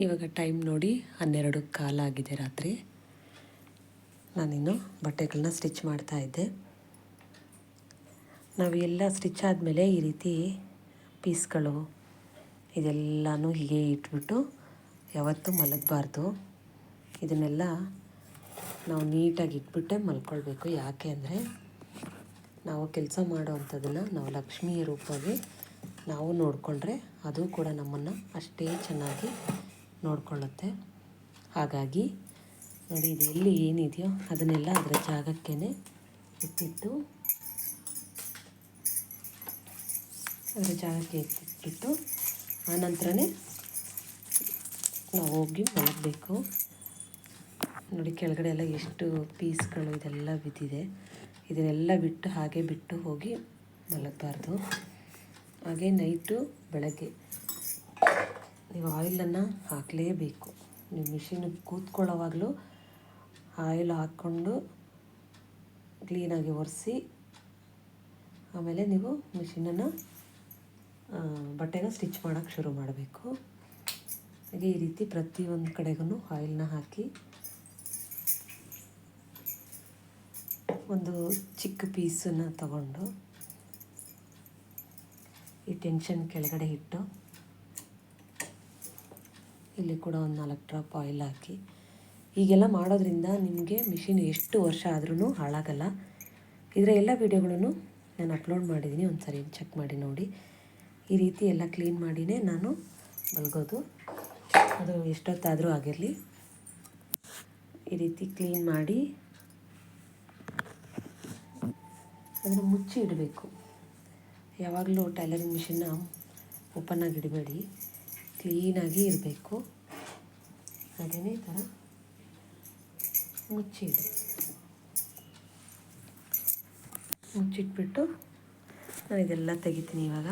ಇವಾಗ ಟೈಮ್ ನೋಡಿ 12 ಕಾಲಾಗಿದೆ ರಾತ್ರಿ. ನಾನಿನ್ನು ಬಟ್ಟೆಗಳನ್ನ ಸ್ಟಿಚ್ ಮಾಡ್ತಾಯಿದ್ದೆ. ನಾವು ಎಲ್ಲ ಸ್ಟಿಚ್ ಆದಮೇಲೆ ಈ ರೀತಿ ಪೀಸ್ಗಳು ಇದೆಲ್ಲನೂ ಹೀಗೆ ಇಟ್ಬಿಟ್ಟು ಯಾವತ್ತೂ ಮಲಗಬಾರ್ದು. ಇದನ್ನೆಲ್ಲ ನಾವು ನೀಟಾಗಿ ಇಟ್ಬಿಟ್ಟೆ ಮಲ್ಕೊಳ್ಬೇಕು. ಯಾಕೆ ಅಂದರೆ ನಾವು ಕೆಲಸ ಮಾಡೋವಂಥದ್ದನ್ನು ನಾವು ಲಕ್ಷ್ಮಿಯ ರೂಪವಾಗಿ ನಾವು ನೋಡಿಕೊಂಡ್ರೆ ಅದು ಕೂಡ ನಮ್ಮನ್ನು ಅಷ್ಟೇ ಚೆನ್ನಾಗಿ ನೋಡಿಕೊಳ್ಳುತ್ತೆ. ಹಾಗಾಗಿ ನೋಡಿ, ಇದು ಎಲ್ಲಿ ಏನಿದೆಯೋ ಅದನ್ನೆಲ್ಲ ಅದರ ಜಾಗಕ್ಕೇ ಇಟ್ಟಿಟ್ಟು ಅದರ ಜಾಗಕ್ಕೆ ಎತ್ತಿಟ್ಬಿಟ್ಟು ಆನಂತರನೇ ನಾವು ಹೋಗಿ ಮಲಗಬೇಕು. ನೋಡಿ, ಕೆಳಗಡೆ ಎಲ್ಲ ಎಷ್ಟು ಪೀಸ್ಗಳು ಇದೆಲ್ಲ ಬಿದ್ದಿದೆ. ಇದನ್ನೆಲ್ಲ ಬಿಟ್ಟು ಹಾಗೆ ಬಿಟ್ಟು ಹೋಗಿ ಮಲಗಬಾರ್ದು. ಹಾಗೆ ನೈಟು ಬೆಳಗ್ಗೆ ನೀವು ಆಯಿಲನ್ನು ಹಾಕಲೇಬೇಕು. ನೀವು ಮಿಷಿನಿಗೆ ಕೂತ್ಕೊಳ್ಳೋವಾಗಲೂ ಆಯಿಲ್ ಹಾಕ್ಕೊಂಡು ಕ್ಲೀನಾಗಿ ಒರೆಸಿ ಆಮೇಲೆ ನೀವು ಮಿಷಿನನ್ನು ಬಟ್ಟೆನ ಸ್ಟಿಚ್ ಮಾಡೋಕ್ಕೆ ಶುರು ಮಾಡಬೇಕು. ಹಾಗೆ ಈ ರೀತಿ ಪ್ರತಿಯೊಂದು ಕಡೆಗೂ ಆಯಿಲ್ನ ಹಾಕಿ ಒಂದು ಚಿಕ್ಕ ಪೀಸನ್ನು ತಗೊಂಡು ಈ ಟೆನ್ಷನ್ ಕೆಳಗಡೆ ಇಟ್ಟು ಇಲ್ಲಿ ಕೂಡ ಒಂದು 4 ಡ್ರಾಪ್ ಆಯಿಲ್ ಹಾಕಿ ಹೀಗೆಲ್ಲ ಮಾಡೋದ್ರಿಂದ ನಿಮಗೆ ಮಿಷಿನ್ ಎಷ್ಟು ವರ್ಷ ಆದ್ರೂ ಹಾಳಾಗಲ್ಲ. ಇದರ ಎಲ್ಲ ವೀಡಿಯೋಗಳನ್ನು ನಾನು ಅಪ್ಲೋಡ್ ಮಾಡಿದ್ದೀನಿ, ಒಂದು ಸರಿ ಚೆಕ್ ಮಾಡಿ ನೋಡಿ. ಈ ರೀತಿ ಎಲ್ಲ ಕ್ಲೀನ್ ಮಾಡಿಯೇ ನಾನು ಮಲಗೋದು. ಅದು ಎಷ್ಟೊತ್ತಾದರೂ ಆಗಿರಲಿ, ಈ ರೀತಿ ಕ್ಲೀನ್ ಮಾಡಿ ಅದನ್ನು ಮುಚ್ಚಿ ಇಡಬೇಕು. ಯಾವಾಗಲೂ ಟೈಲರಿಂಗ್ ಮಿಷಿನ್ನ ಓಪನ್ನಾಗಿ ಇಡಬೇಡಿ, ಕ್ಲೀನಾಗಿ ಇರಬೇಕು. ಹಾಗೆಯೇ ಈ ಥರ ಮುಚ್ಚಿಟ್ಬಿಟ್ಟು ನಾನು ಇದೆಲ್ಲ ತೆಗಿತೀನಿ. ಇವಾಗ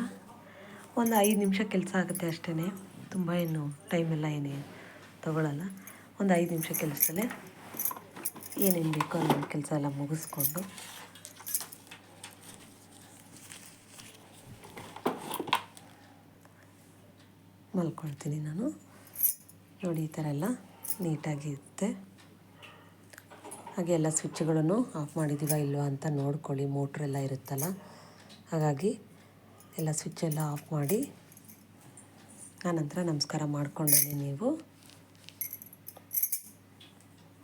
ಒಂದು 5 ನಿಮಿಷ ಕೆಲಸ ಆಗುತ್ತೆ ಅಷ್ಟೇ, ತುಂಬ ಏನು ಟೈಮೆಲ್ಲ ಏನೇ ತೊಗೊಳ್ಳಲ್ಲ. ಒಂದು 5 ನಿಮಿಷ ಕೆಲಸದಲ್ಲೇ ಏನೇನು ಬೇಕೋ ನನ್ನ ಕೆಲಸ ಎಲ್ಲ ಮುಗಿಸ್ಕೊಂಡು ಮಲ್ಕೊಳ್ತೀನಿ ನಾನು. ನೋಡಿ, ಈ ಥರ ಎಲ್ಲ ನೀಟಾಗಿ ಇರುತ್ತೆ. ಹಾಗೆ ಎಲ್ಲ ಸ್ವಿಚ್ಗಳನ್ನು ಆಫ್ ಮಾಡಿದ್ದೀವ ಇಲ್ವಾ ಅಂತ ನೋಡ್ಕೊಳ್ಳಿ. ಮೋಟ್ರೆಲ್ಲ ಇರುತ್ತಲ್ಲ, ಹಾಗಾಗಿ ಎಲ್ಲ ಸ್ವಿಚ್ಚೆಲ್ಲ ಆಫ್ ಮಾಡಿ ಆನಂತರ ನಮಸ್ಕಾರ ಮಾಡಿಕೊಂಡೇ ನೀವು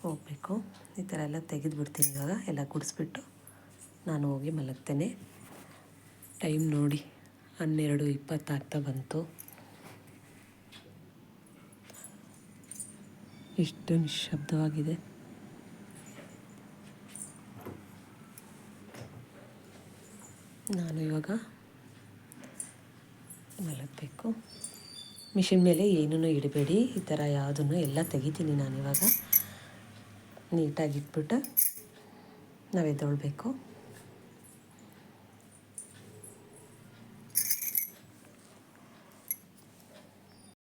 ಹೋಗಬೇಕು. ಈ ಥರ ಎಲ್ಲ ತೆಗೆದುಬಿಡ್ತೀನಿ. ಇವಾಗ ಎಲ್ಲ ಗುಡಿಸ್ಬಿಟ್ಟು ನಾನು ಹೋಗಿ ಮಲಗ್ತೇನೆ. ಟೈಮ್ ನೋಡಿ 12:20 ಆಗ್ತಾ ಬಂತು. ಎಷ್ಟು ನಿಶ್ಶಬ್ದವಾಗಿದೆ. ನಾನು ಇವಾಗ ಮಲಗಬೇಕು. ಮಿಷಿನ್ ಮೇಲೆ ಏನೂ ಇಡಬೇಡಿ, ಈ ಥರ ಯಾವುದನ್ನು ಎಲ್ಲ ತೆಗಿತೀನಿ ನಾನಿವಾಗ. ನೀಟಾಗಿ ಇಟ್ಬಿಟ್ಟು ನಾವು ಎದ್ದೊಳ್ಬೇಕು.